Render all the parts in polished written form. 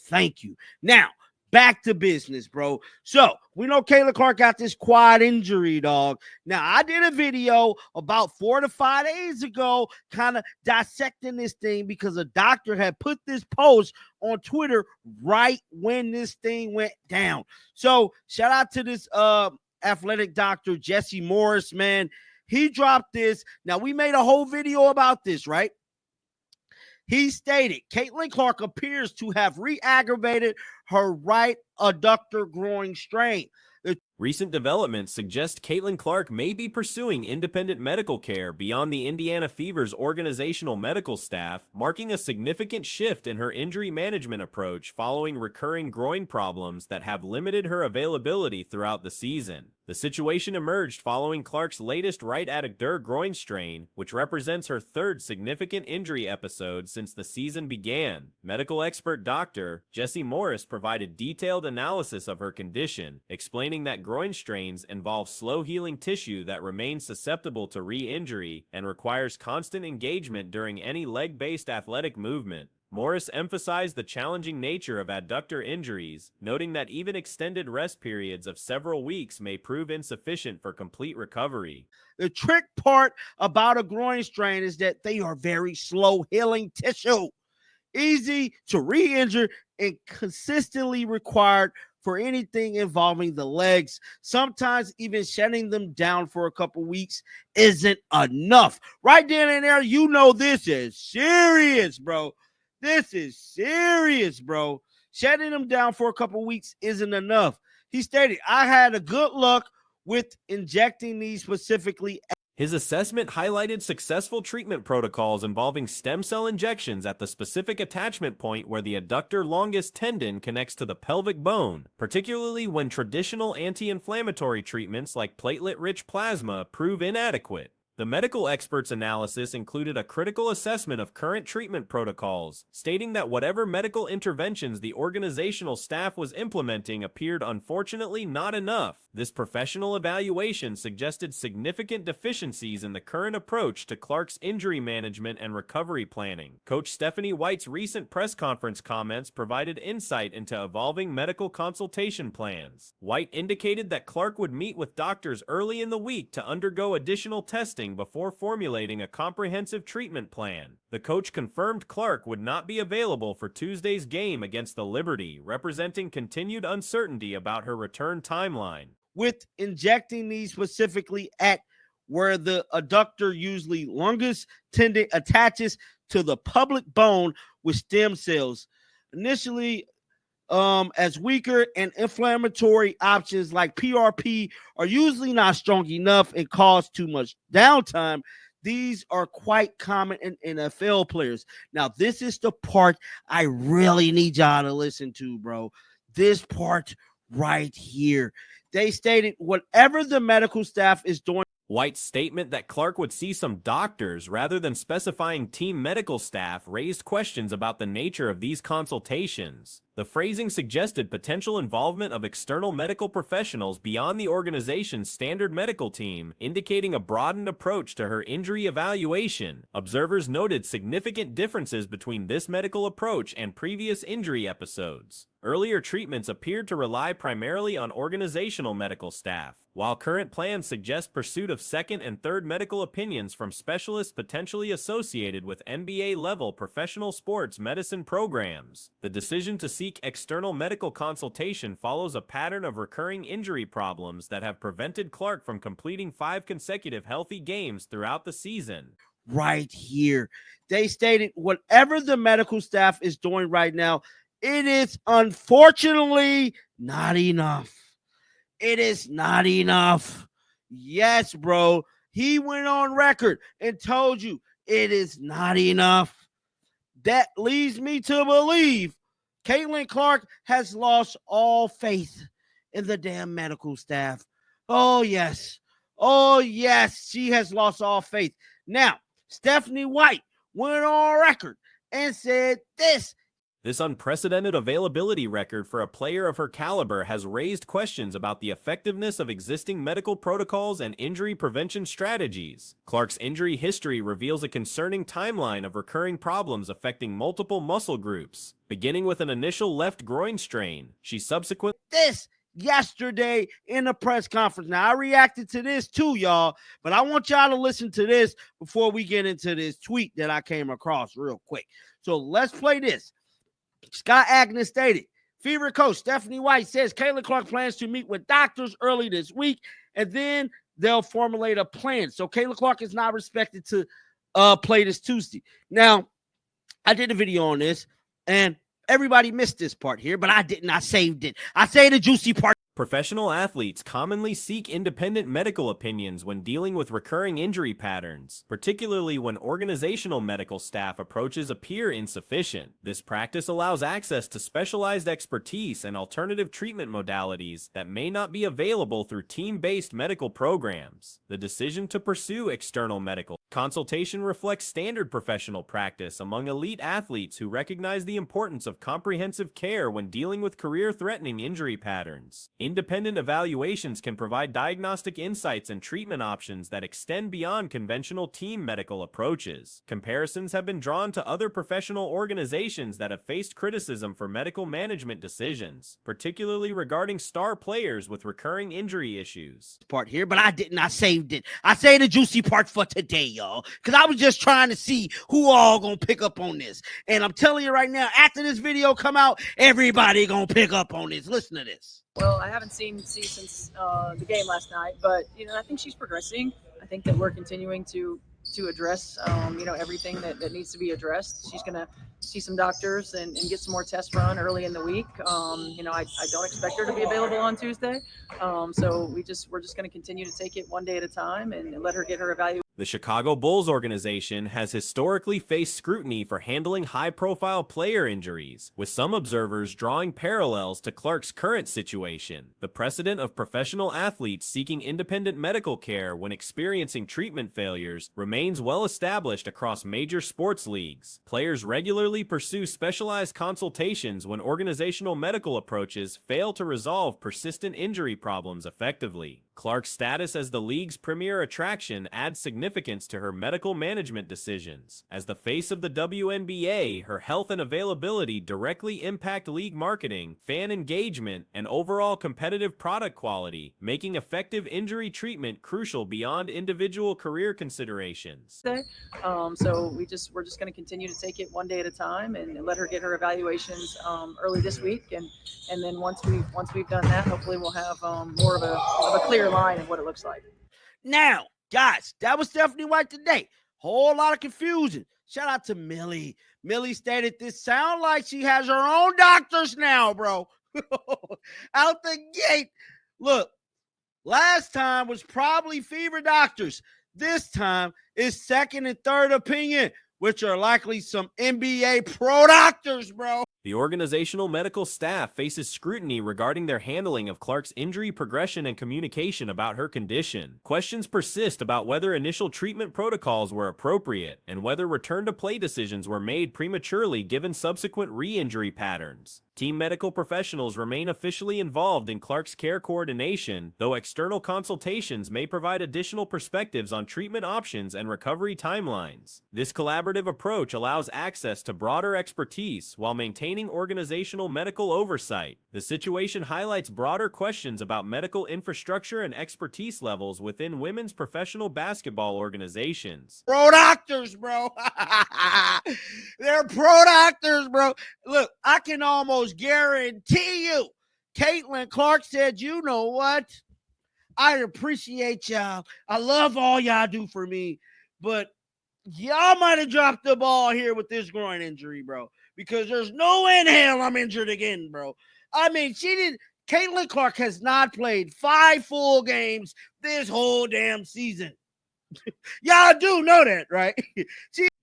thank you. Now, back to business, bro. So, we know Caitlin Clark got this quad injury, dog. Now, I did a video about 4 to 5 days ago, kind of dissecting this thing because a doctor had put this post on Twitter right when this thing went down. So, shout out to this athletic doctor, Jesse Morris, man. He dropped this. Now, we made a whole video about this, right? He stated Caitlin Clark appears to have re-aggravated her right adductor groin strain. Recent developments suggest Caitlin Clark may be pursuing independent medical care beyond the Indiana Fever's organizational medical staff, marking a significant shift in her injury management approach following recurring groin problems that have limited her availability throughout the season. The situation emerged following Clark's latest right adductor groin strain, which represents her third significant injury episode since the season began. Medical expert Dr. Jesse Morris provided detailed analysis of her condition, explaining that groin strains involve slow-healing tissue that remains susceptible to re-injury and requires constant engagement during any leg-based athletic movement. Morris emphasized the challenging nature of adductor injuries, noting that even extended rest periods of several weeks may prove insufficient for complete recovery. The trick part about a groin strain is that they are very slow-healing tissue, easy to re-injure, and consistently required for anything involving the legs. Sometimes even shutting them down for a couple weeks isn't enough. Right then and there, you know this is serious, bro. This is serious, bro. Shutting them down for a couple weeks isn't enough. He stated, I had a good luck with injecting these specifically. His assessment highlighted successful treatment protocols involving stem cell injections at the specific attachment point where the adductor longus tendon connects to the pelvic bone, particularly when traditional anti-inflammatory treatments like platelet-rich plasma prove inadequate. The medical expert's analysis included a critical assessment of current treatment protocols, stating that whatever medical interventions the organizational staff was implementing appeared unfortunately not enough. This professional evaluation suggested significant deficiencies in the current approach to Clark's injury management and recovery planning. Coach Stephanie White's recent press conference comments provided insight into evolving medical consultation plans. White indicated that Clark would meet with doctors early in the week to undergo additional testing before formulating a comprehensive treatment plan. The coach confirmed Clark would not be available for Tuesday's game against the Liberty, representing continued uncertainty about her return timeline. With injecting these specifically at where the adductor, usually longus tendon, attaches to the pelvic bone with stem cells. Initially, as weaker and inflammatory options like PRP are usually not strong enough and cause too much downtime. These are quite common in NFL players. Now, this is the part I really need y'all to listen to, bro. This part right here. They stated whatever the medical staff is doing. White's statement that Clark would see some doctors rather than specifying team medical staff raised questions about the nature of these consultations. The phrasing suggested potential involvement of external medical professionals beyond the organization's standard medical team, indicating a broadened approach to her injury evaluation. Observers noted significant differences between this medical approach and previous injury episodes. Earlier treatments appeared to rely primarily on organizational medical staff, while current plans suggest pursuit of second and third medical opinions from specialists potentially associated with NBA-level professional sports medicine programs. The decision to seek external medical consultation follows a pattern of recurring injury problems that have prevented Clark from completing 5 consecutive healthy games throughout the season. Right here. They stated whatever the medical staff is doing right now, it is unfortunately not enough. It is not enough. Yes, bro. He went on record and told you it is not enough. That leads me to believe Caitlin Clark has lost all faith in the damn medical staff. Oh, yes. Oh, yes. She has lost all faith. Now, Stephanie White went on record and said this. This unprecedented availability record for a player of her caliber has raised questions about the effectiveness of existing medical protocols and injury prevention strategies. Clark's injury history reveals a concerning timeline of recurring problems affecting multiple muscle groups. Beginning with an initial left groin strain, she subsequently yesterday in the press conference. Now, I reacted to this too, y'all, but I want y'all to listen to this before we get into this tweet that I came across real quick. So let's play this. Scott Agnes stated, Fever coach Stephanie White says Caitlin Clark plans to meet with doctors early this week, and then they'll formulate a plan. So Caitlin Clark is not expected to play this Tuesday. Now, I did a video on this, and everybody missed this part here, but I didn't. I saved it. I saved the juicy part. Professional athletes commonly seek independent medical opinions when dealing with recurring injury patterns, particularly when organizational medical staff approaches appear insufficient. This practice allows access to specialized expertise and alternative treatment modalities that may not be available through team-based medical programs. The decision to pursue external medical consultation reflects standard professional practice among elite athletes who recognize the importance of comprehensive care when dealing with career-threatening injury patterns. Independent evaluations can provide diagnostic insights and treatment options that extend beyond conventional team medical approaches. Comparisons have been drawn to other professional organizations that have faced criticism for medical management decisions, particularly regarding star players with recurring injury issues. Part here, but I didn't. I saved it. I saved the juicy part for today, y'all, because I was just trying to see who all gonna pick up on this. And I'm telling you right now, after this video come out, everybody gonna pick up on this. Listen to this. Well, I haven't seen C since the game last night, but I think she's progressing. I think that we're continuing to address everything that needs to be addressed. She's gonna see some doctors and get some more tests run early in the week. I don't expect her to be available on Tuesday, so we're just gonna continue to take it one day at a time and let her get her evaluation. The Chicago Bulls organization has historically faced scrutiny for handling high-profile player injuries, with some observers drawing parallels to Clark's current situation. The precedent of professional athletes seeking independent medical care when experiencing treatment failures remains well established across major sports leagues. Players regularly pursue specialized consultations when organizational medical approaches fail to resolve persistent injury problems effectively. Clark's status as the league's premier attraction adds significance to her medical management decisions. As the face of the WNBA, her health and availability directly impact league marketing, fan engagement, and overall competitive product quality, making effective injury treatment crucial beyond individual career considerations. So we're just going to continue to take it one day at a time and let her get her evaluations early this week, and then once we've done that, hopefully we'll have more of a clear line of what it looks like. Now, guys, that was Stephanie White today. Whole lot of confusion. Shout out to Millie. Millie stated this sound like she has her own doctors now, bro. Out the gate. Look, last time was probably Fever doctors. This time is second and third opinion, which are likely some NBA pro doctors, bro. The organizational medical staff faces scrutiny regarding their handling of Clark's injury progression and communication about her condition. Questions persist about whether initial treatment protocols were appropriate and whether return-to-play decisions were made prematurely given subsequent re-injury patterns. Team medical professionals remain officially involved in Clark's care coordination, though external consultations may provide additional perspectives on treatment options and recovery timelines. This collaborative approach allows access to broader expertise while maintaining organizational medical oversight. The situation highlights broader questions about medical infrastructure and expertise levels within women's professional basketball organizations. Pro doctors, bro. They're pro doctors, bro. Look, I can almost guarantee you, Caitlin Clark said, you know what? I appreciate y'all. I love all y'all do for me, but y'all might have dropped the ball here with this groin injury, bro, because there's no way in hell I'm injured again, bro. I mean, Caitlin Clark has not played 5 full games this whole damn season. Y'all do know that, right?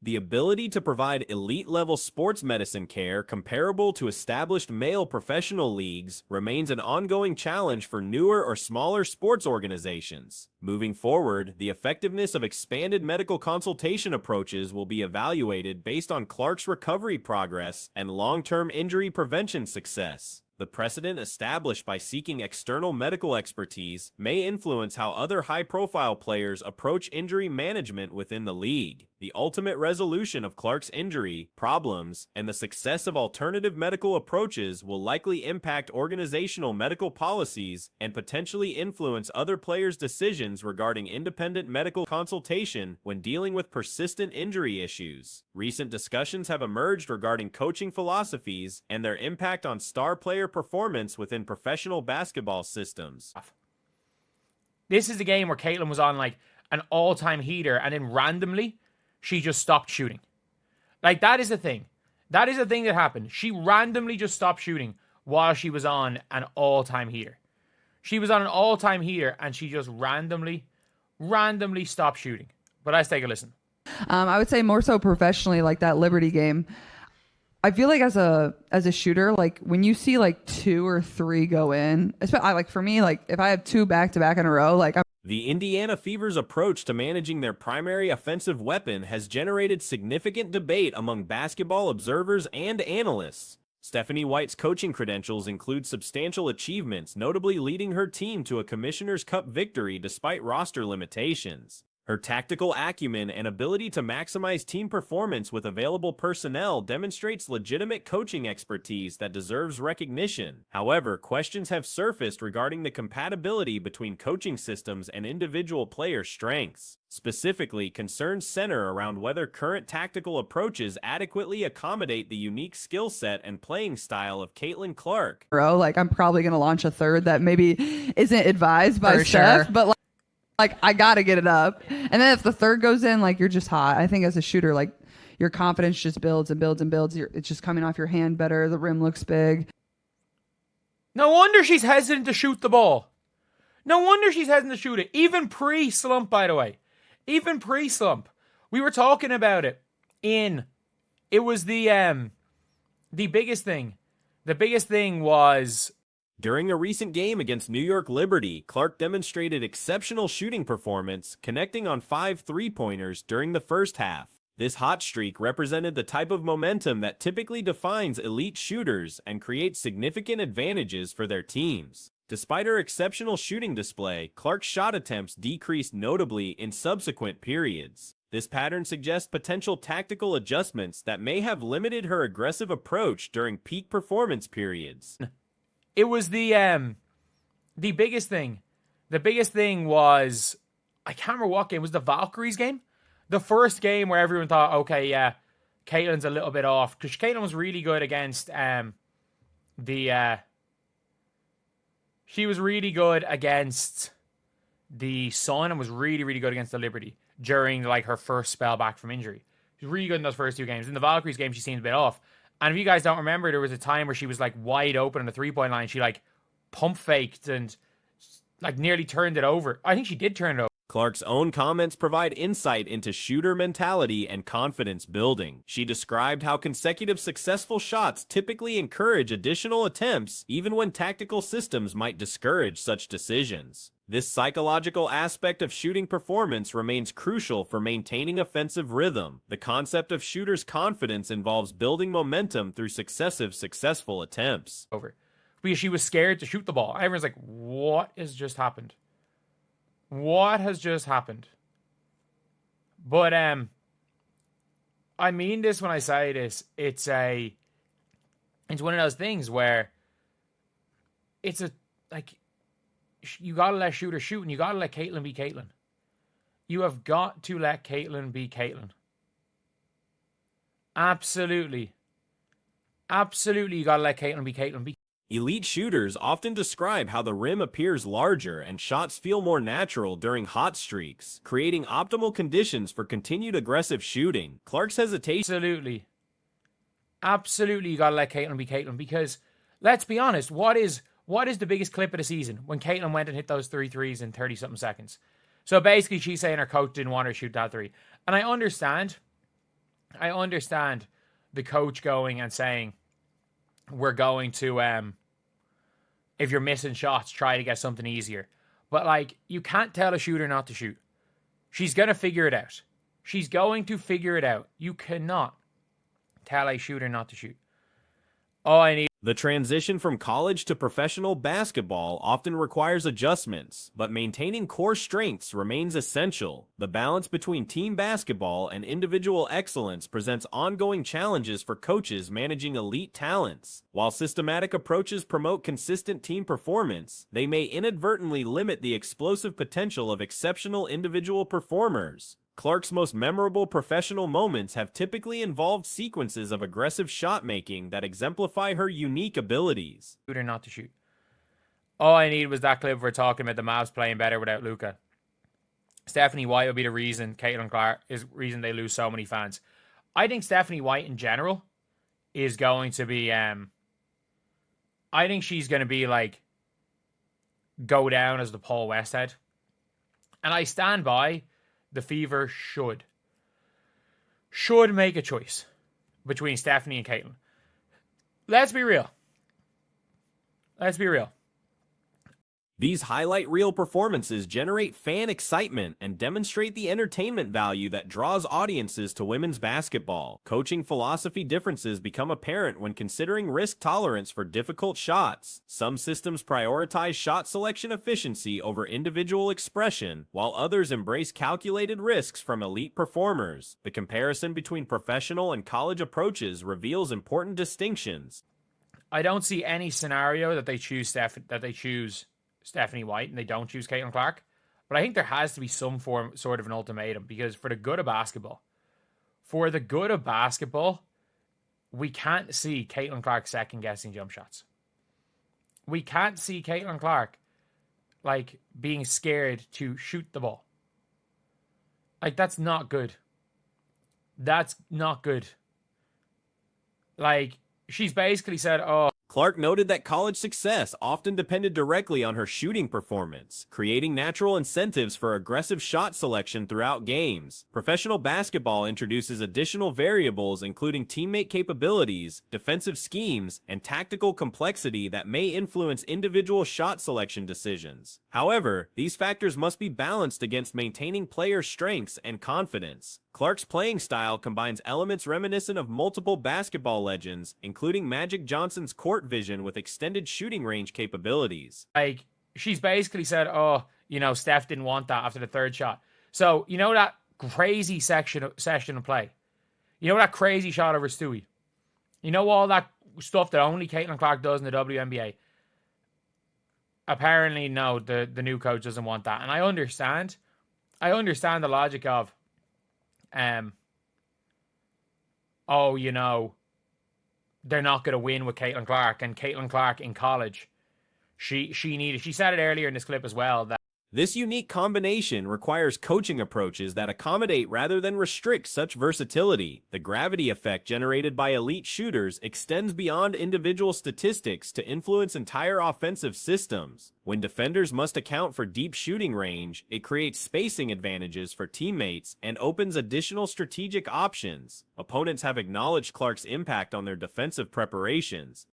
The ability to provide elite-level sports medicine care comparable to established male professional leagues remains an ongoing challenge for newer or smaller sports organizations. Moving forward, the effectiveness of expanded medical consultation approaches will be evaluated based on Clark's recovery progress and long-term injury prevention success. The precedent established by seeking external medical expertise may influence how other high-profile players approach injury management within the league. The ultimate resolution of Clark's injury problems and the success of alternative medical approaches will likely impact organizational medical policies and potentially influence other players' decisions regarding independent medical consultation when dealing with persistent injury issues. Recent discussions have emerged regarding coaching philosophies and their impact on star player performance within professional basketball systems. This is the game where Caitlyn was on like an all-time heater, and then randomly she just stopped shooting. Like, that is the thing. That is the thing that happened. She randomly just stopped shooting while she was on an all-time heater. She was on an all-time heater and she just randomly stopped shooting. But let's take a listen. I would say more so professionally, like that Liberty game. I feel like as a shooter, like when you see like 2 or 3 go in, especially like for me, like if I have 2 back-to-back in a row, like The Indiana Fever's approach to managing their primary offensive weapon has generated significant debate among basketball observers and analysts. Stephanie White's coaching credentials include substantial achievements, notably leading her team to a Commissioner's Cup victory despite roster limitations. Her tactical acumen and ability to maximize team performance with available personnel demonstrates legitimate coaching expertise that deserves recognition. However, questions have surfaced regarding the compatibility between coaching systems and individual player strengths. Specifically, concerns center around whether current tactical approaches adequately accommodate the unique skill set and playing style of Caitlin Clark. like I'm probably going to launch a third that maybe isn't advised by For Steph, sure. but like I got to get it up. And then if the third goes in, like you're just hot. I think as a shooter, like your confidence just builds and builds and builds. It's just coming off your hand better. The rim looks big. No wonder she's hesitant to shoot the ball. No wonder she's hesitant to shoot it. Even pre-slump, by the way. Even pre-slump. We were talking about it it was the biggest thing. The biggest thing was, during a recent game against New York Liberty, Clark demonstrated exceptional shooting performance, connecting on 5 three-pointers during the first half. This hot streak represented the type of momentum that typically defines elite shooters and creates significant advantages for their teams. Despite her exceptional shooting display, Clark's shot attempts decreased notably in subsequent periods. This pattern suggests potential tactical adjustments that may have limited her aggressive approach during peak performance periods. it was the biggest thing. The biggest thing was, I can't remember what game. Was the Valkyries game? The first game where everyone thought, okay, yeah, Caitlyn's a little bit off. Because Caitlyn was really good against she was really good against the Sun and was really, really good against the Liberty during like her first spell back from injury. She was really good in those first 2 games. In the Valkyries game, she seemed a bit off. And if you guys don't remember, there was a time where she was like wide open on the 3-point line. She like pump faked and like nearly turned it over. I think she did turn it over. Clark's own comments provide insight into shooter mentality and confidence building. She described how consecutive successful shots typically encourage additional attempts, even when tactical systems might discourage such decisions. This psychological aspect of shooting performance remains crucial for maintaining offensive rhythm. The concept of shooter's confidence involves building momentum through successive successful attempts. Because she was scared to shoot the ball. Everyone's like, what has just happened? What has just happened? But I mean this when I say this. It's one of those things where you gotta let shooter shoot, and you gotta let Caitlyn be Caitlyn. You have got to let Caitlyn be Caitlyn. Absolutely, you gotta let Caitlyn be Caitlyn. Elite shooters often describe how the rim appears larger and shots feel more natural during hot streaks, creating optimal conditions for continued aggressive shooting. Clark's hesitation... Absolutely, you gotta let Caitlyn be Caitlyn, because let's be honest, what is the biggest clip of the season? When Caitlyn went and hit those 3 threes in 30-something seconds. So basically, she's saying her coach didn't want her to shoot that 3. And I understand I understand the coach going and saying, we're going to, if you're missing shots, try to get something easier. But, like, you can't tell a shooter not to shoot. She's going to figure it out. She's going to figure it out. You cannot tell a shooter not to shoot. All I need. The transition from college to professional basketball often requires adjustments, but maintaining core strengths remains essential. The balance between team basketball and individual excellence presents ongoing challenges for coaches managing elite talents. While systematic approaches promote consistent team performance, they may inadvertently limit the explosive potential of exceptional individual performers. Clark's most memorable professional moments have typically involved sequences of aggressive shot-making that exemplify her unique abilities. Shooter not to shoot. All I need was that clip we're talking about the Mavs playing better without Luka. Stephanie White will be the reason Caitlin Clark is reason they lose so many fans. I think Stephanie White in general is going to be I think she's going to be like go down as the Paul Westhead. And I stand by the Fever should make a choice between Stephanie and Caitlin. Let's be real. These highlight reel performances generate fan excitement and demonstrate the entertainment value that draws audiences to women's basketball. Coaching philosophy differences become apparent when considering risk tolerance for difficult shots. Some systems prioritize shot selection efficiency over individual expression, while others embrace calculated risks from elite performers. The comparison between professional and college approaches reveals important distinctions. I don't see any scenario that they choose Stephanie White and they don't choose Caitlin Clark. But I think there has to be some sort of an ultimatum, because for the good of basketball, we can't see Caitlin Clark second guessing jump shots. We can't see Caitlin Clark like being scared to shoot the ball. Like, that's not good. That's not good. Like, she's basically said, oh, Clark noted that college success often depended directly on her shooting performance, creating natural incentives for aggressive shot selection throughout games. Professional basketball introduces additional variables including teammate capabilities, defensive schemes, and tactical complexity that may influence individual shot selection decisions. However, these factors must be balanced against maintaining player strengths and confidence. Clark's playing style combines elements reminiscent of multiple basketball legends, including Magic Johnson's court vision with extended shooting range capabilities. Like, she's basically said, oh, Steph didn't want that after the third shot. So, that crazy session of play? That crazy shot over Stewie? All that stuff that only Caitlin Clark does in the WNBA? Apparently, no, the new coach doesn't want that. And I understand the logic of, they're not going to win with Caitlin Clark, and Caitlin Clark in college, she said it earlier in this clip as well, that this unique combination requires coaching approaches that accommodate rather than restrict such versatility. The gravity effect generated by elite shooters extends beyond individual statistics to influence entire offensive systems. When defenders must account for deep shooting range, it creates spacing advantages for teammates and opens additional strategic options. Opponents have acknowledged Clark's impact on their defensive preparations.